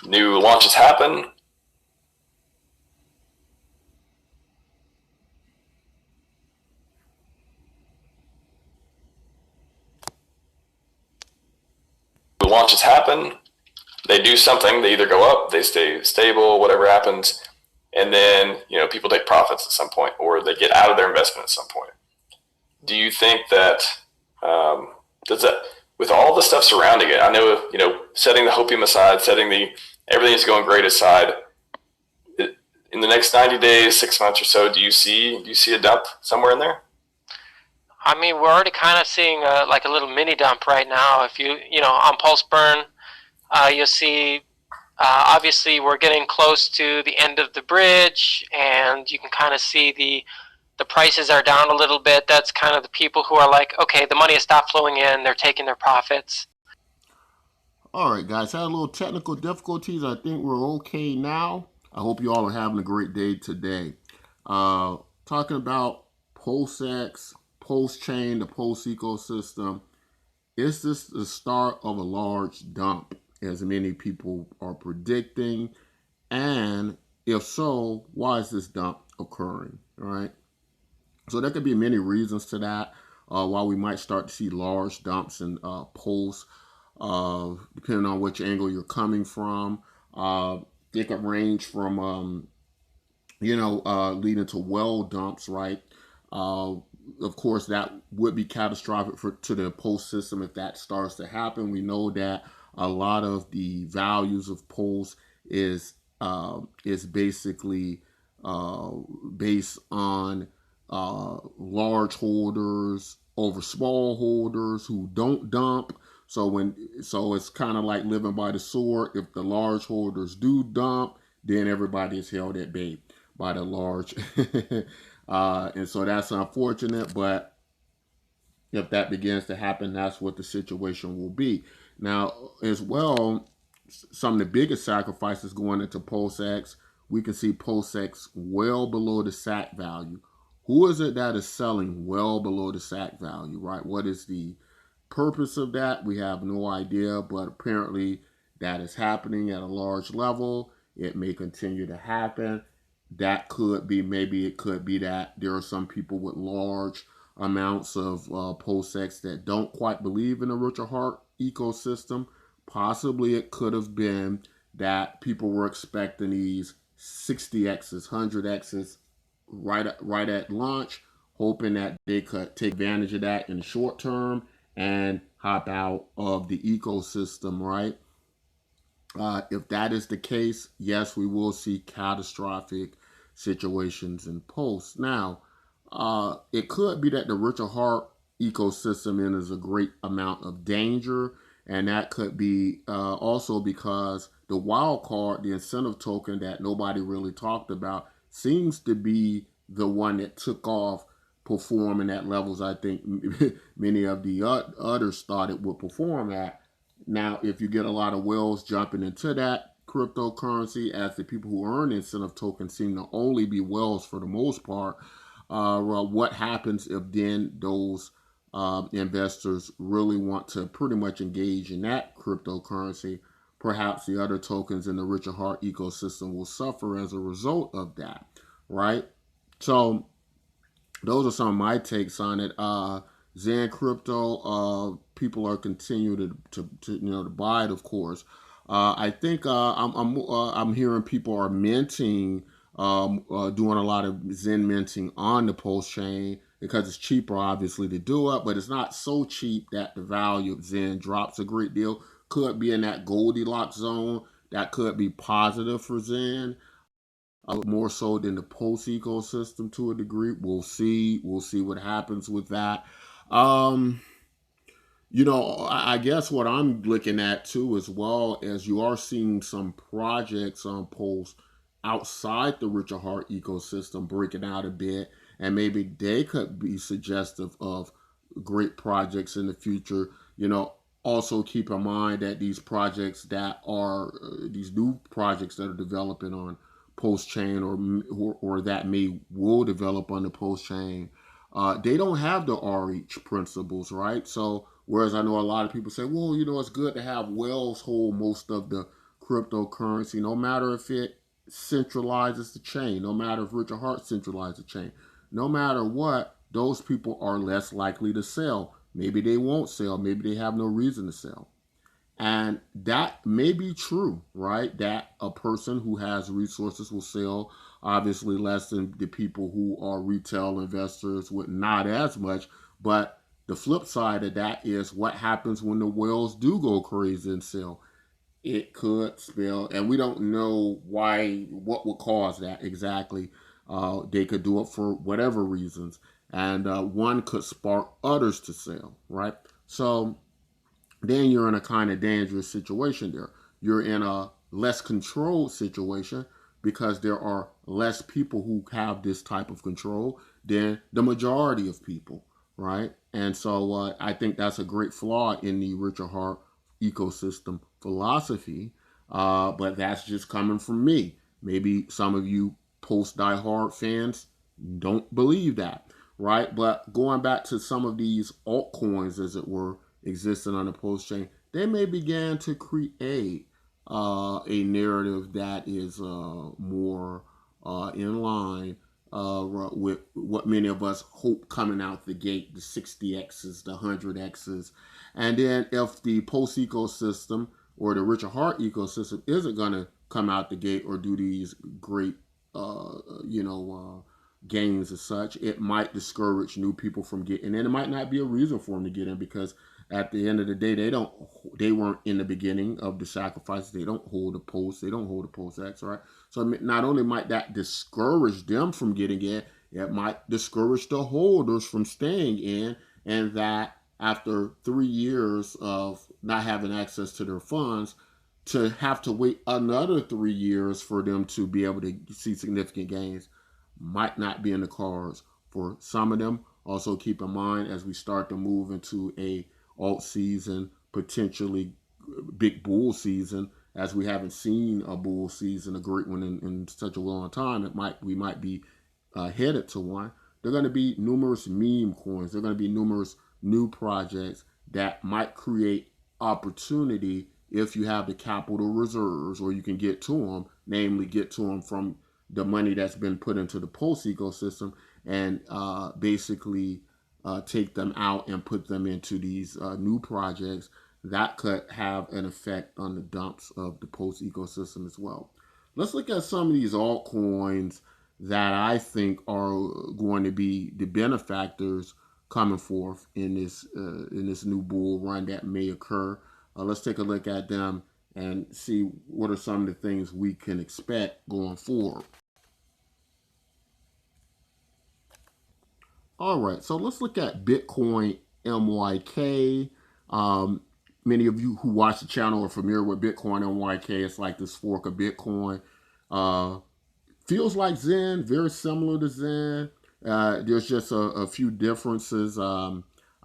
New launches happen. Launches happen. They do something. They either go up, they stay stable, whatever happens, and then people take profits at some point, or they get out of their investment at some point. Do you think that does that, with all the stuff surrounding it? I know, setting the hopium aside, setting the everything's going great aside. In the next 90 days, 6 months or so, do you see a dump somewhere in there? I mean, we're already kind of seeing like a little mini dump right now. If on Pulse Burn, you'll see, obviously we're getting close to the end of the bridge, and you can kind of see the prices are down a little bit. That's kind of the people who are like, okay, the money has stopped flowing in, they're taking their profits. All right, guys, had a little technical difficulties. I think we're okay now. I hope you all are having a great day today. Talking about PulseX, Pulse Chain, the Pulse ecosystem. Is this the start of a large dump, as many people are predicting? And if so, why is this dump occurring? All right. So there could be many reasons to that. Why we might start to see large dumps in Pulse, depending on which angle you're coming from. It could range from, leading to well dumps, right? Of course, that would be catastrophic to the Pulse system if that starts to happen. We know that a lot of the values of Pulse is basically based on large holders over small holders who don't dump. So it's kind of like living by the sword. If the large holders do dump, then everybody is held at bay by the large. And so that's unfortunate, but if that begins to happen, that's what the situation will be. Now, as well, some of the biggest sacrifices going into PulseX, we can see PulseX well below the SAC value. Who is it that is selling well below the SAC value, right? What is the purpose of that? We have no idea, but apparently that is happening at a large level. It may continue to happen. That could be, maybe it could be that there are some people with large amounts of PulseX that don't quite believe in the Richard Heart ecosystem. Possibly it could have been that people were expecting these 60x's, 100x's right at launch, hoping that they could take advantage of that in the short term and hop out of the ecosystem, right? If that is the case, yes, we will see catastrophic situations in Pulse. Now, it could be that the Richard Heart ecosystem is a great amount of danger, and that could be also because the wild card, the incentive token that nobody really talked about, seems to be the one that took off performing at levels I think many of the others thought it would perform at. Now, if you get a lot of whales jumping into that cryptocurrency, as the people who earn incentive tokens seem to only be whales for the most part, what happens if then those investors really want to pretty much engage in that cryptocurrency? Perhaps the other tokens in the Richard Heart ecosystem will suffer as a result of that, right? So those are some of my takes on it. Zen Crypto, people are continuing to buy it, of course. I think I'm hearing people are minting, doing a lot of Zen minting on the Pulse chain because it's cheaper, obviously, to do it, but it's not so cheap that the value of Zen drops a great deal. Could be in that Goldilocks zone. That could be positive for Zen. More so than the Pulse ecosystem to a degree. We'll see. We'll see what happens with that. I guess what I'm looking at too, as well as you are seeing some projects on Pulse outside the Richard Heart ecosystem breaking out a bit, and maybe they could be suggestive of great projects in the future. Also keep in mind that these projects that are these new projects that are developing on Pulse chain or that will develop on the Pulse chain, they don't have the RH principles, right? So Whereas I know a lot of people say, well, it's good to have Wells hold most of the cryptocurrency, no matter if it centralizes the chain, no matter if Richard Hart centralizes the chain, no matter what, those people are less likely to sell. Maybe they won't sell. Maybe they have no reason to sell. And that may be true, right? That a person who has resources will sell obviously less than the people who are retail investors with not as much. But the flip side of that is what happens when the whales do go crazy and sell. It could spell, and we don't know what would cause that exactly. They could do it for whatever reasons, and one could spark others to sell, right? So then you're in a kind of dangerous situation there. You're in a less controlled situation because there are less people who have this type of control than the majority of people, right? And so I think that's a great flaw in the Richard Hart ecosystem philosophy, but that's just coming from me. Maybe some of you post diehard fans don't believe that, right? But going back to some of these altcoins, as it were, existing on the post chain, they may begin to create a narrative that is more in line with what many of us hope coming out the gate, the 60Xs, the 100Xs. And then if the post ecosystem or the Richard Hart ecosystem isn't going to come out the gate or do these great, gains as such, it might discourage new people from getting in. It might not be a reason for them to get in because at the end of the day, they weren't in the beginning of the sacrifice. They don't hold the post. They don't hold the post X, right? So not only might that discourage them from getting in, it might discourage the holders from staying in, and that after 3 years of not having access to their funds, to have to wait another 3 years for them to be able to see significant gains might not be in the cards for some of them. Also keep in mind as we start to move into a alt season, potentially big bull season, as we haven't seen a bull season, a great one in such a long time. We might be headed to one. There are going to be numerous meme coins. There are going to be numerous new projects that might create opportunity if you have the capital reserves, or you can get to them, namely get to them from the money that's been put into the post ecosystem, and basically take them out and put them into these new projects that could have an effect on the dumps of the post ecosystem as well. Let's look at some of these altcoins that I think are going to be the benefactors coming forth in this new bull run that may occur. Let's take a look at them and see what are some of the things we can expect going forward. All right, so let's look at Btcmyk. Many of you who watch the channel are familiar with Btcmyk. It's like this fork of Bitcoin. Feels like Zen, very similar to Zen. There's just a few differences.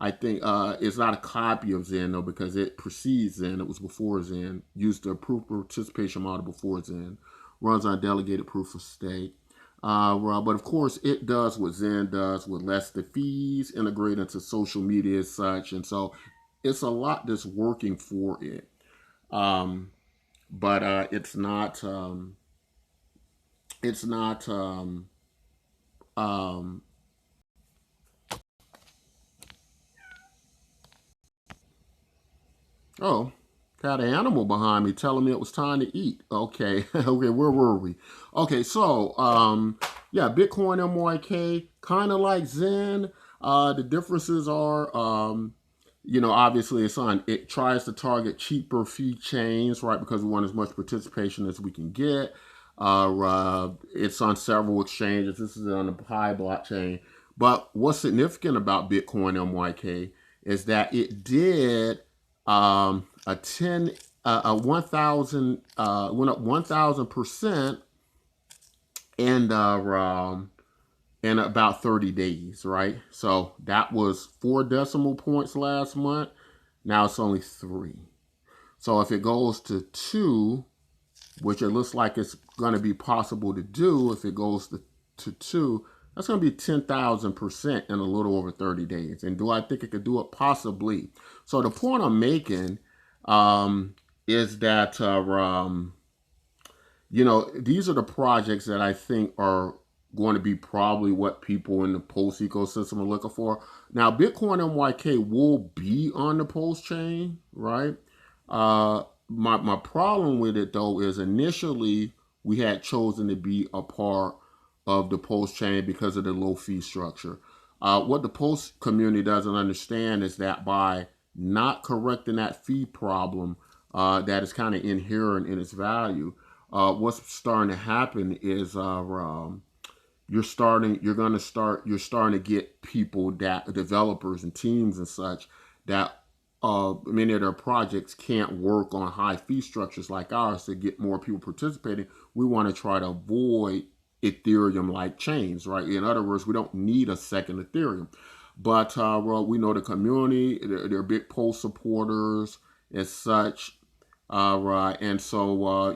I think it's not a copy of Zen, though, because it precedes Zen. It was before Zen. Used the proof participation model before Zen. Runs on delegated proof of stake. But of course, it does what Zen does with less the fees, integrate into social media as such. And so it's a lot that's working for it. But it's not... oh, got an animal behind me telling me it was time to eat. Okay, okay, where were we? Okay, so yeah, Btcmyk, kind of like Zen. The differences are, obviously it tries to target cheaper fee chains, right? Because we want as much participation as we can get. It's on several exchanges. This is on the Pi blockchain. But what's significant about Btcmyk is that it did a 10 a 1,000 went up 1,000% in about 30 days, right? So that was 4 decimal points last month. Now it's only 3. So if it goes to 2, which it looks like it's going to be possible to do, if it goes to 2, That's going to be 10,000% in a little over 30 days. And do I think it could do it? Possibly. So the point I'm making is that, these are the projects that I think are going to be probably what people in the Pulse ecosystem are looking for. Now, Bitcoin MYK will be on the Pulse chain, right? My problem with it, though, is initially we had chosen to be a part of the Pulse chain because of the low fee structure. What the Pulse community doesn't understand is that by not correcting that fee problem that is kind of inherent in its value, what's starting to happen is you're starting to get people, that developers and teams and such, that many of their projects can't work on high fee structures like ours. To get more people participating, we want to try to avoid Ethereum like chains, right? In other words, we don't need a second Ethereum. But we know the community, they're big Pulse supporters and such. Right, and so we're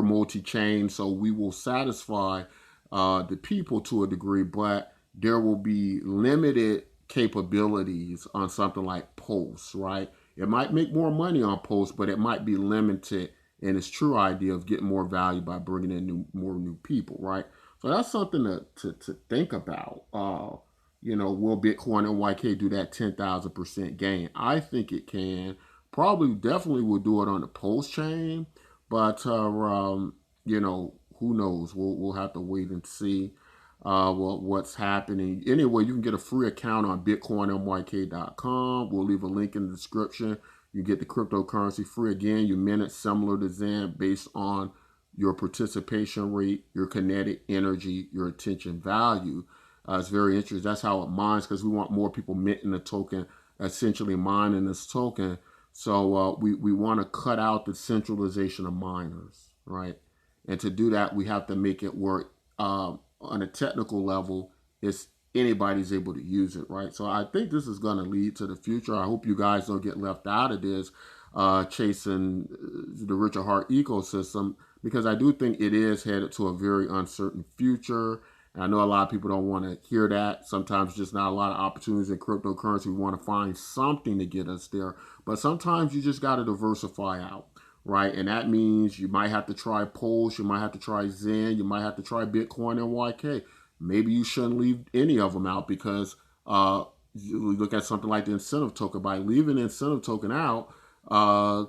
multi-chain, so we will satisfy the people to a degree, but there will be limited capabilities on something like Pulse, right? It might make more money on Pulse, but it might be limited in its true idea of getting more value by bringing in more new people, right? So that's something to think about. Will Bitcoin and YK do that 10,000% gain? I think it can. Probably, definitely will do it on the Pulse chain, but who knows? We'll have to wait and see what's happening. Anyway, you can get a free account on BitcoinMYK.com. We'll leave a link in the description. You get the cryptocurrency free. Again, your minutes similar to Zen based on your participation rate, your kinetic energy, your attention value. It's very interesting. That's how it mines, because we want more people minting the token, essentially mining this token. So we want to cut out the centralization of miners, right? And to do that, we have to make it work on a technical level. Anybody's able to use it, right? So I think this is going to lead to the future. I hope you guys don't get left out of this chasing the Richard Heart ecosystem, because I do think it is headed to a very uncertain future. And I know a lot of people don't want to hear that. Sometimes just not a lot of opportunities in cryptocurrency. We want to find something to get us there. But sometimes you just got to diversify out, right? And that means you might have to try Pulse, you might have to try Zen, you might have to try Bitcoin and YK. Maybe you shouldn't leave any of them out, because you look at something like the incentive token. By leaving the incentive token out,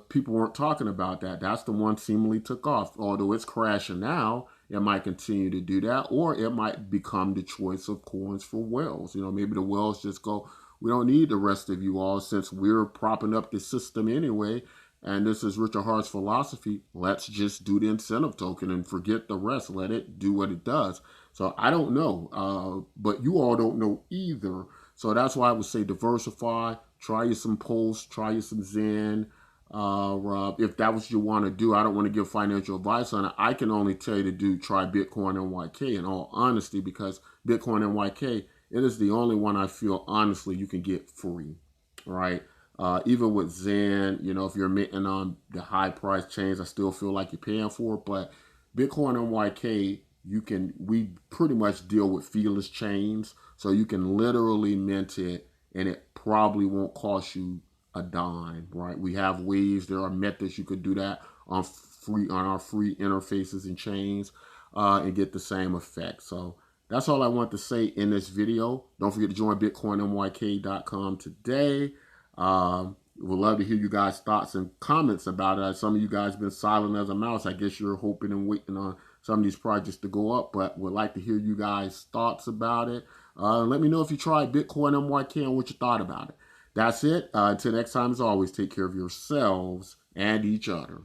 people weren't talking about that. That's the one seemingly took off. Although it's crashing now, it might continue to do that, or it might become the choice of coins for whales. Maybe the whales just go, we don't need the rest of you all, since we're propping up the system anyway. And this is Richard Hart's philosophy. Let's just do the incentive token and forget the rest. Let it do what it does. So I don't know, but you all don't know either. So that's why I would say diversify. Try you some Pulse, try you some Zen. If that was what you want to do, I don't want to give financial advice on it. I can only tell you to try Bitcoin and YK in all honesty, because Bitcoin and YK, it is the only one I feel honestly you can get free, right? Even with Zen, if you're minting on the high price chains, I still feel like you're paying for it. But Bitcoin and YK, we pretty much deal with feeless chains, so you can literally mint it and it probably won't cost you a dime, right? We have ways, there are methods you could do that on our free interfaces and chains and get the same effect. So that's all I want to say in this video. Don't forget to join BitcoinMYK.com today. We'd love to hear you guys' thoughts and comments about it. Some of you guys have been silent as a mouse. I guess you're hoping and waiting on some of these projects to go up, but would like to hear you guys' thoughts about it. Let me know if you tried Bitcoin MYK and what you thought about it. That's it. Until next time, as always, take care of yourselves and each other.